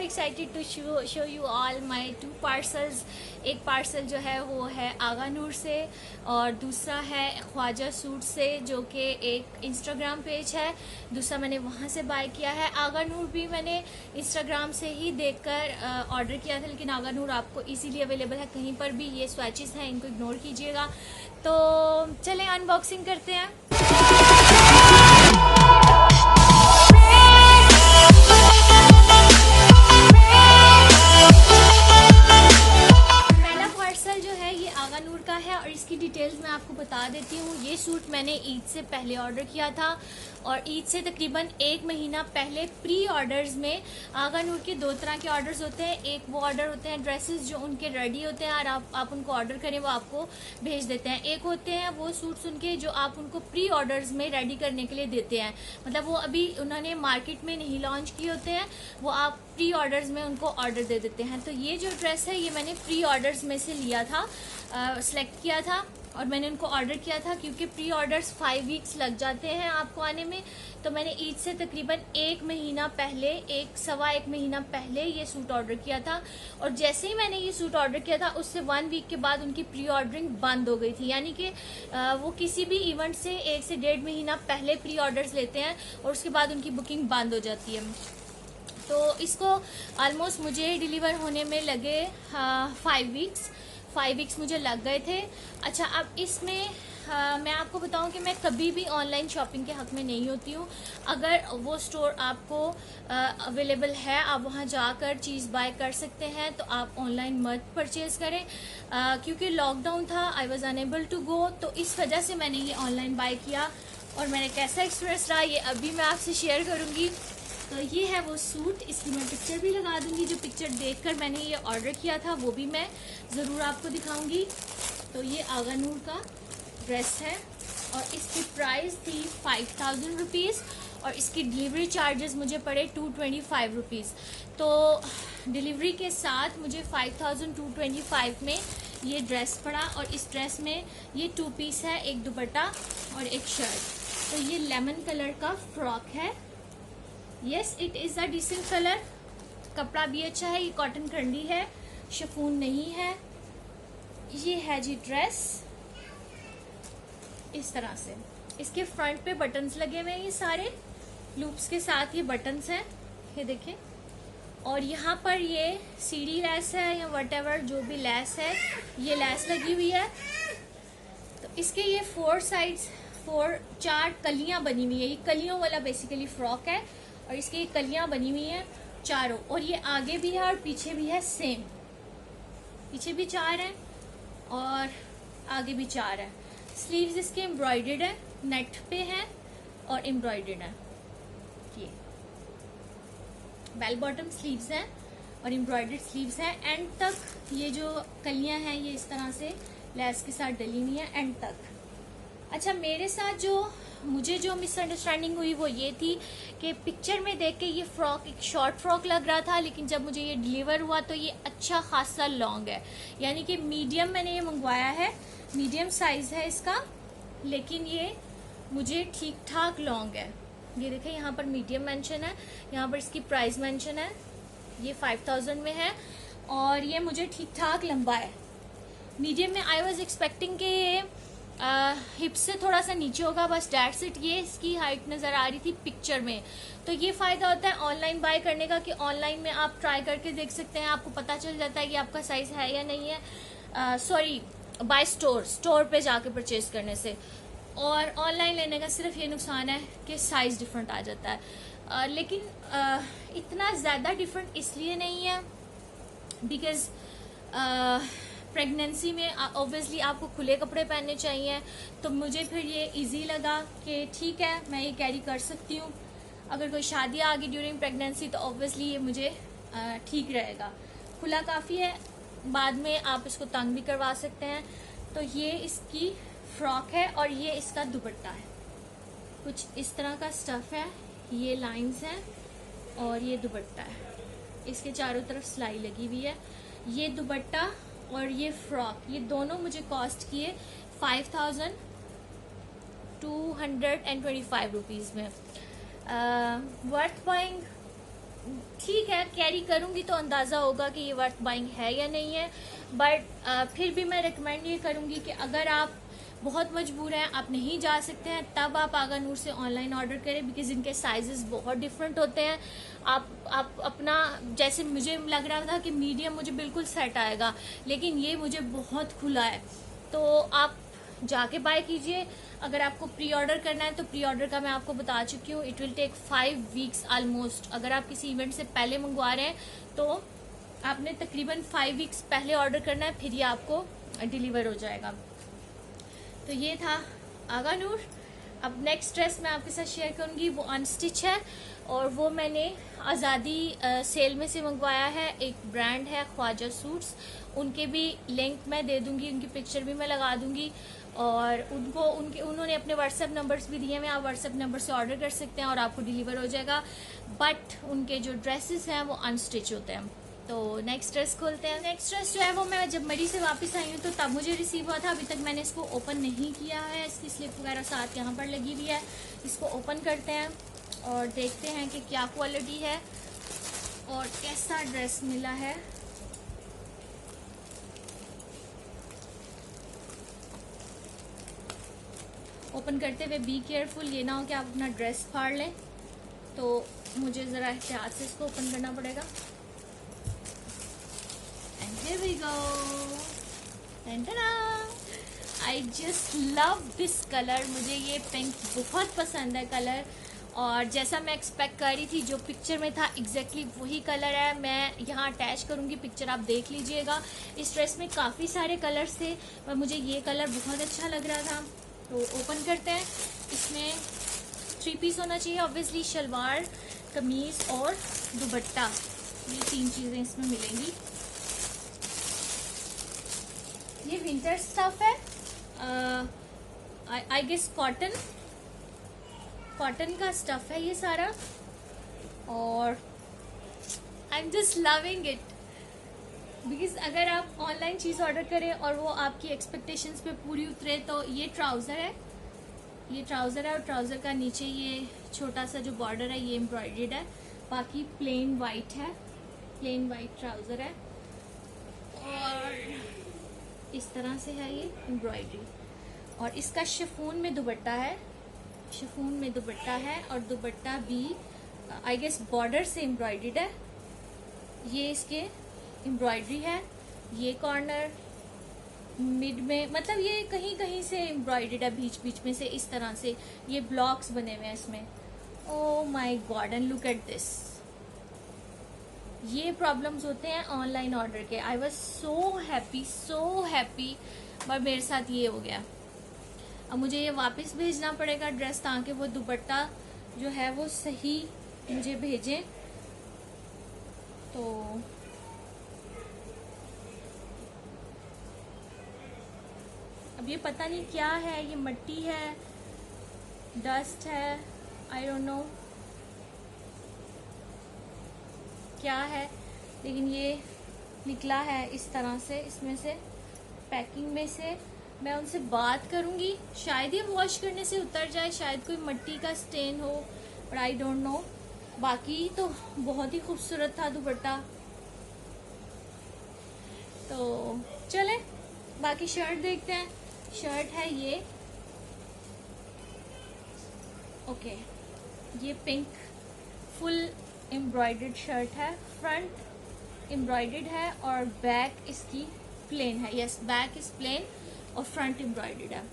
Excited to show you all my 2 parcels. एक parcel जो है वो है आगा नूर से और दूसरा है ख्वाजा सूट से, जो कि एक इंस्टाग्राम पेज है। दूसरा मैंने वहाँ से बाय किया है। आगा नूर भी मैंने इंस्टाग्राम से ही देखकर ऑर्डर किया था, लेकिन आगा नूर आपको इजीली अवेलेबल है कहीं पर भी। ये स्वैचेस हैं, इनको इग्नोर कीजिएगा। तो चलें अनबॉक्सिंग करते हैं। आगा नूर का है और इसकी डिटेल्स मैं आपको बता देती हूँ। ये सूट मैंने ईद से पहले ऑर्डर किया था और ईद से तकरीबन 1 महीना पहले प्री ऑर्डर्स में आगा नूर के 2 तरह के ऑर्डर्स होते हैं। एक वो ऑर्डर होते हैं ड्रेसेस जो उनके रेडी होते हैं और आप उनको ऑर्डर करें वो आपको भेज देते हैं। एक होते हैं वो सूट्स उनके जो आप उनको प्री ऑर्डर्स में रेडी करने के लिए देते हैं, मतलब वो अभी उन्होंने मार्केट में नहीं लॉन्च किए होते हैं, वो आप प्री ऑर्डर्स में उनको ऑर्डर दे देते हैं। तो ये जो ड्रेस है ये मैंने प्री ऑर्डर्स में से लिया था, सेलेक्ट किया था और मैंने उनको ऑर्डर किया था, क्योंकि प्री ऑर्डर्स 5 वीक्स लग जाते हैं आपको आने में। तो मैंने ईद से तकरीबन 1 महीना पहले, 1-1.25 महीना पहले ये सूट ऑर्डर किया था और जैसे ही मैंने ये सूट ऑर्डर किया था उससे 1 वीक के बाद उनकी प्री ऑर्डरिंग बंद हो गई थी। यानी कि वो किसी भी इवेंट से 1 से 1.5 महीना पहले प्री ऑर्डर्स लेते हैं और उसके बाद उनकी बुकिंग बंद हो जाती है। तो इसको ऑलमोस्ट मुझे डिलीवर होने में लगे 5 वीक्स मुझे लग गए थे। अच्छा, अब इसमें मैं आपको बताऊं कि मैं कभी भी ऑनलाइन शॉपिंग के हक में नहीं होती हूँ। अगर वो स्टोर आपको अवेलेबल है, आप वहाँ जाकर चीज़ बाय कर सकते हैं, तो आप ऑनलाइन मत परचेज़ करें। क्योंकि लॉकडाउन था, I was unable to go, तो इस वजह से मैंने ये ऑनलाइन बाय किया और मैंने कैसा एक्सपीरियंस रहा ये अभी मैं आपसे शेयर करूँगी। तो ये है वो सूट, इसकी मैं पिक्चर भी लगा दूंगी। जो पिक्चर देखकर मैंने ये ऑर्डर किया था वो भी मैं ज़रूर आपको दिखाऊंगी। तो ये आगा नूर का ड्रेस है और इसकी प्राइस थी 5000 रुपीज़ और इसकी डिलीवरी चार्जेस मुझे पड़े 225 रुपीज़। तो डिलीवरी के साथ मुझे 5225 में ये ड्रेस पड़ा और इस ड्रेस में ये 2 पीस है, एक दुपट्टा और एक शर्ट। तो ये लेमन कलर का फ्रॉक है। Yes, it is a decent colour, कपड़ा भी अच्छा है, ये कॉटन कैंडी है, शिफॉन नहीं है। ये है जी ड्रेस इस तरह से। इसके फ्रंट पे बटन्स लगे हुए हैं, ये सारे लूप्स के साथ ये बटन्स हैं, ये देखें। और यहाँ पर ये सीढ़ी लेस है या वटेवर जो भी लेस है, ये लेस लगी हुई है। तो इसके ये 4 कलियां बनी हुई है। ये कलियों वाला बेसिकली फ्रॉक है और इसकी कलियां बनी हुई हैं चारों, और ये आगे भी है और पीछे भी है सेम। पीछे भी 4 हैं और आगे भी 4 है। स्लीव्स इसके एम्ब्रॉयडर्ड है, नेट पे है और एम्ब्रॉयडर्ड है। ये बेल बॉटम स्लीव्स हैं और एम्ब्रॉयडर्ड स्लीव्स हैं। एंड तक ये जो कलियां हैं ये इस तरह से लेस के साथ डली हुई है एंड तक। अच्छा, मेरे साथ मुझे जो मिसअंडरस्टैंडिंग हुई वो ये थी कि पिक्चर में देख के ये फ्रॉक एक शॉर्ट फ्रॉक लग रहा था, लेकिन जब मुझे ये डिलीवर हुआ तो ये अच्छा खासा लॉन्ग है। यानी कि मीडियम मैंने ये मंगवाया है, मीडियम साइज है इसका, लेकिन ये मुझे ठीक ठाक लॉन्ग है। ये देखें, यहाँ पर मीडियम मेंशन है, यहाँ पर इसकी प्राइस मेंशन है, ये 5000 में है और ये मुझे ठीक ठाक लंबा है। मीडियम में आई वॉज एक्सपेक्टिंग कि ये हिप से थोड़ा सा नीचे होगा, बस डेट्स इट। ये इसकी हाइट नज़र आ रही थी पिक्चर में। तो ये फ़ायदा होता है ऑनलाइन बाय करने का कि ऑनलाइन में आप ट्राई करके देख सकते हैं, आपको पता चल जाता है कि आपका साइज़ है या नहीं है। सॉरी, बाय स्टोर पे जाके परचेज करने से। और ऑनलाइन लेने का सिर्फ ये नुकसान है कि साइज़ डिफरेंट आ जाता है। लेकिन इतना ज़्यादा डिफरेंट इसलिए नहीं है बिकॉज़ प्रेगनेंसी में ऑब्वियसली आपको खुले कपड़े पहनने चाहिए। तो मुझे फिर ये इजी लगा कि ठीक है, मैं ये कैरी कर सकती हूँ। अगर कोई शादी आ गई ड्यूरिंग प्रेगनेंसी तो ऑब्वियसली ये मुझे ठीक रहेगा। खुला काफ़ी है, बाद में आप इसको तंग भी करवा सकते हैं। तो ये इसकी फ्रॉक है और ये इसका दुपट्टा है। कुछ इस तरह का स्टफ है, ये लाइंस हैं और ये दुपट्टा है। इसके चारों तरफ सिलाई लगी हुई है। ये दुपट्टा और ये फ्रॉक, ये दोनों मुझे कॉस्ट किए 5225 रुपीज़ में। वर्थ बाइंग ठीक है, कैरी करूंगी तो अंदाज़ा होगा कि ये वर्थ बाइंग है या नहीं है। बट फिर भी मैं रिकमेंड ये करूंगी कि अगर आप बहुत मजबूर हैं, आप नहीं जा सकते हैं, तब आप आगा नूर से ऑनलाइन ऑर्डर करें, बिकॉज इनके साइजेस बहुत डिफरेंट होते हैं। आप अपना, जैसे मुझे लग रहा था कि मीडियम मुझे बिल्कुल सेट आएगा, लेकिन ये मुझे बहुत खुला है। तो आप जाके बाय कीजिए। अगर आपको प्री ऑर्डर करना है तो प्री ऑर्डर का मैं आपको बता चुकी हूँ, it will take 5 weeks almost. अगर आप किसी इवेंट से पहले मंगवा रहे हैं तो आपने तकरीबन 5 वीक्स पहले ऑर्डर करना है, फिर ये आपको डिलीवर हो जाएगा। तो ये था आगा नूर। अब नेक्स्ट ड्रेस मैं आपके साथ शेयर करूंगी, वो अनस्टिच है और वो मैंने आज़ादी सेल में से मंगवाया है। एक ब्रांड है ख्वाजा सूट्स, उनके भी लिंक मैं दे दूंगी, उनकी पिक्चर भी मैं लगा दूंगी। और उन्होंने अपने व्हाट्सएप नंबर्स भी दिए हैं, आप व्हाट्सएप नंबर से ऑर्डर कर सकते हैं और आपको डिलीवर हो जाएगा। बट उनके जो ड्रेसेस हैं वो अनस्टिच होते हैं। तो नेक्स्ट ड्रेस खोलते हैं। नेक्स्ट ड्रेस जो है वो मैं जब मरी से वापस आई हूँ तो तब मुझे रिसीव हुआ था। अभी तक मैंने इसको ओपन नहीं किया है, इसकी स्लिप वगैरह साथ यहाँ पर लगी हुई है। इसको ओपन करते हैं और देखते हैं कि क्या क्वालिटी है और कैसा ड्रेस मिला है। ओपन करते हुए बी केयरफुल, ये ना हो कि आप अपना ड्रेस फाड़ लें, तो मुझे ज़रा एहतियात से इसको ओपन करना पड़ेगा। And here we go. I just love this color. मुझे ये पिंक बहुत पसंद है कलर, और जैसा मैं एक्सपेक्ट कर रही थी जो पिक्चर में था एग्जैक्टली वही कलर है। मैं यहाँ अटैच करूँगी पिक्चर, आप देख लीजिएगा। इस ड्रेस में काफ़ी सारे कलर्स थे पर मुझे ये कलर बहुत अच्छा लग रहा था। तो ओपन करते हैं। इसमें 3 पीस होना चाहिए ऑब्वियसली, शलवार, कमीज़ और दुपट्टा, ये 3 चीज़ें इसमें मिलेंगी। ये विंटर स्टफ है, आई गेस कॉटन का स्टफ है ये सारा, और I am just loving it. Because अगर आप ऑनलाइन चीज़ ऑर्डर करें और वो आपकी एक्सपेक्टेशंस पे पूरी उतरे, तो ये ट्राउज़र है, और ट्राउज़र का नीचे ये छोटा सा जो बॉर्डर है ये एम्ब्रॉयडर्ड है, बाकी प्लेन वाइट है, प्लेन वाइट ट्राउज़र है। और इस तरह से है ये एम्ब्रॉयडरी, और इसका शिफॉन में दुपट्टा है, और दुपट्टा भी आई गेस बॉर्डर से एम्ब्रॉयडर्ड है। ये इसके एम्ब्रॉयडरी है, ये कॉर्नर मिड में, मतलब ये कहीं कहीं से एम्ब्रॉयडर्ड है, बीच बीच में से इस तरह से ये ब्लॉक्स बने हुए हैं इसमें। Oh my God, and look at this. ये प्रॉब्लम्स होते हैं ऑनलाइन ऑर्डर के। आई वॉज सो हैप्पी, पर मेरे साथ ये हो गया। अब मुझे ये वापस भेजना पड़ेगा ड्रेस, ताकि वो दुपट्टा जो है वो सही मुझे भेजें। तो अब ये पता नहीं क्या है, ये मिट्टी है, डस्ट है, आई डोंट नो क्या है, लेकिन ये निकला है इस तरह से, इसमें से पैकिंग में से। मैं उनसे बात करूंगी, शायद ये वॉश करने से उतर जाए, शायद कोई मिट्टी का स्टेन हो, बट आई डोंट नो। बाकी तो बहुत ही खूबसूरत था दुपट्टा। तो चले बाकी शर्ट देखते हैं। शर्ट है ये, ओके, ये पिंक फुल एम्ब्रॉयडर्ड शर्ट है, फ्रंट एम्ब्रॉयडर्ड है और बैक इसकी प्लेन है। यस, बैक इज प्लेन और फ्रंट एम्ब्रॉयडर्ड है।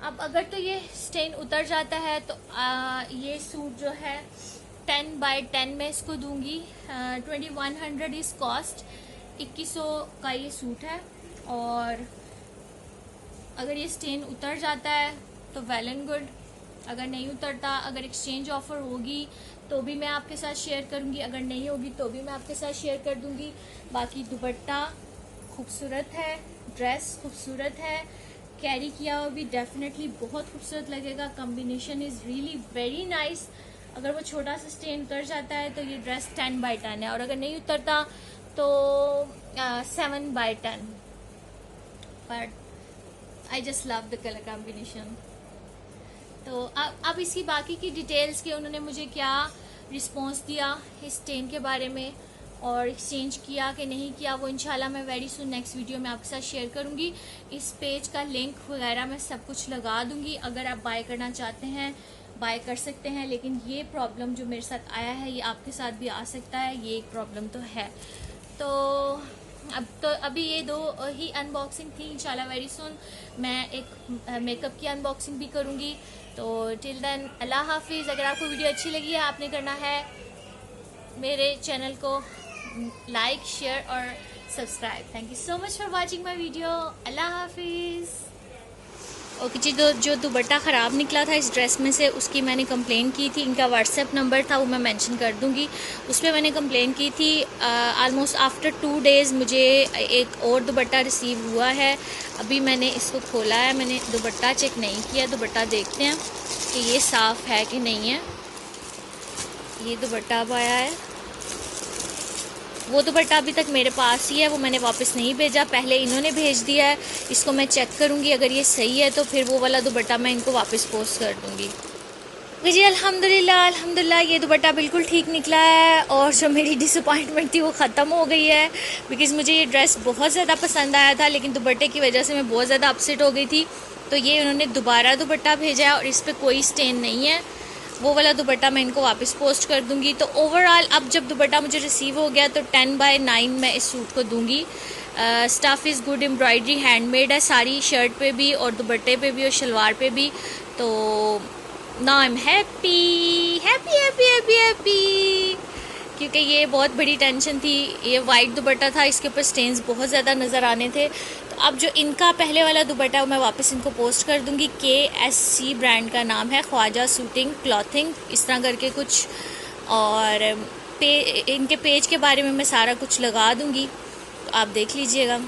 अब अगर तो ये स्टेन उतर जाता है तो ये सूट जो है 10x10 में इसको दूंगी। 2100 इज कॉस्ट, 2100 का ये सूट है। और अगर ये स्टेन उतर जाता है तो वेल एंड गुड, अगर नहीं उतरता, अगर एक्सचेंज ऑफर होगी तो भी मैं आपके साथ शेयर करूंगी, अगर नहीं होगी तो भी मैं आपके साथ शेयर कर दूंगी। बाकी दुपट्टा खूबसूरत है, ड्रेस खूबसूरत है, कैरी किया हुआ भी डेफिनेटली बहुत खूबसूरत लगेगा। Combination is really very nice. अगर वो छोटा सा स्टेन उतर जाता है तो ये ड्रेस 10x10 है, और अगर नहीं उतरता तो 7x10। But I just love the colour combination. तो अब इसकी बाकी की डिटेल्स के उन्होंने मुझे क्या रिस्पॉन्स दिया इस स्टेन के बारे में और एक्सचेंज किया कि नहीं किया, वो इंशाल्लाह मैं वेरी सुन नेक्स्ट वीडियो में आपके साथ शेयर करूंगी। इस पेज का लिंक वगैरह मैं सब कुछ लगा दूंगी, अगर आप बाय करना चाहते हैं बाय कर सकते हैं। लेकिन ये प्रॉब्लम जो मेरे साथ आया है ये आपके साथ भी आ सकता है, ये एक प्रॉब्लम तो है। तो अभी ये 2 ही अनबॉक्सिंग थी। इंशाल्लाह वेरी सुन मैं एक मेकअप की अनबॉक्सिंग भी करूँगी। तो टिल देन अल्लाह हाफिज़। अगर आपको वीडियो अच्छी लगी है आपने करना है मेरे चैनल को लाइक शेयर और subscribe. Thank you so much for watching my video. अल्लाह हाफिज़। ओके जी, जो दुपट्टा ख़राब निकला था इस ड्रेस में से उसकी मैंने कंप्लेन की थी। इनका व्हाट्सएप नंबर था वो मैं मेंशन कर दूंगी, उस पर मैंने कंप्लेन की थी। ऑलमोस्ट आफ्टर 2 डेज़ मुझे एक और दुपट्टा रिसीव हुआ है। अभी मैंने इसको खोला है, मैंने दुपट्टा चेक नहीं किया। दुपट्टा देखते हैं कि ये साफ़ है कि नहीं है। ये दुपट्टा अब आया है, वो दुपट्टा अभी तक मेरे पास ही है, वो मैंने वापस नहीं भेजा, पहले इन्होंने भेज दिया है। इसको मैं चेक करूँगी, अगर ये सही है तो फिर वो वाला दुपट्टा मैं इनको वापस पोस्ट कर दूँगी। जी अल्हम्दुलिल्लाह ये दुपट्टा बिल्कुल ठीक निकला है और जो मेरी डिसअपॉइंटमेंट थी वो ख़त्म हो गई है। बिकॉज़ मुझे ये ड्रेस बहुत ज़्यादा पसंद आया था, लेकिन दुपट्टे की वजह से मैं बहुत ज़्यादा अपसेट हो गई थी। तो ये उन्होंने दोबारा दुपट्टा भेजा है और इस पर कोई स्टेन नहीं है। वो वाला दुपट्टा मैं इनको वापस पोस्ट कर दूंगी। तो ओवरऑल अब जब दुपट्टा मुझे रिसीव हो गया तो 10/9 मैं इस सूट को दूंगी। Stuff is good, embroidery handmade है सारी, शर्ट पे भी और दुपट्टे पे भी और शलवार पे भी। तो now I am happy happy happy happy happy, क्योंकि ये बहुत बड़ी टेंशन थी। ये वाइट दुपट्टा था, इसके ऊपर स्टेन्स बहुत ज़्यादा नज़र आने थे। तो अब जो इनका पहले वाला दुपट्टा मैं वापस इनको पोस्ट कर दूंगी। KSC ब्रांड का नाम है, ख्वाजा सूटिंग क्लॉथिंग इस तरह करके कुछ। और इनके पेज के बारे में मैं सारा कुछ लगा दूंगी, तो आप देख लीजिएगा।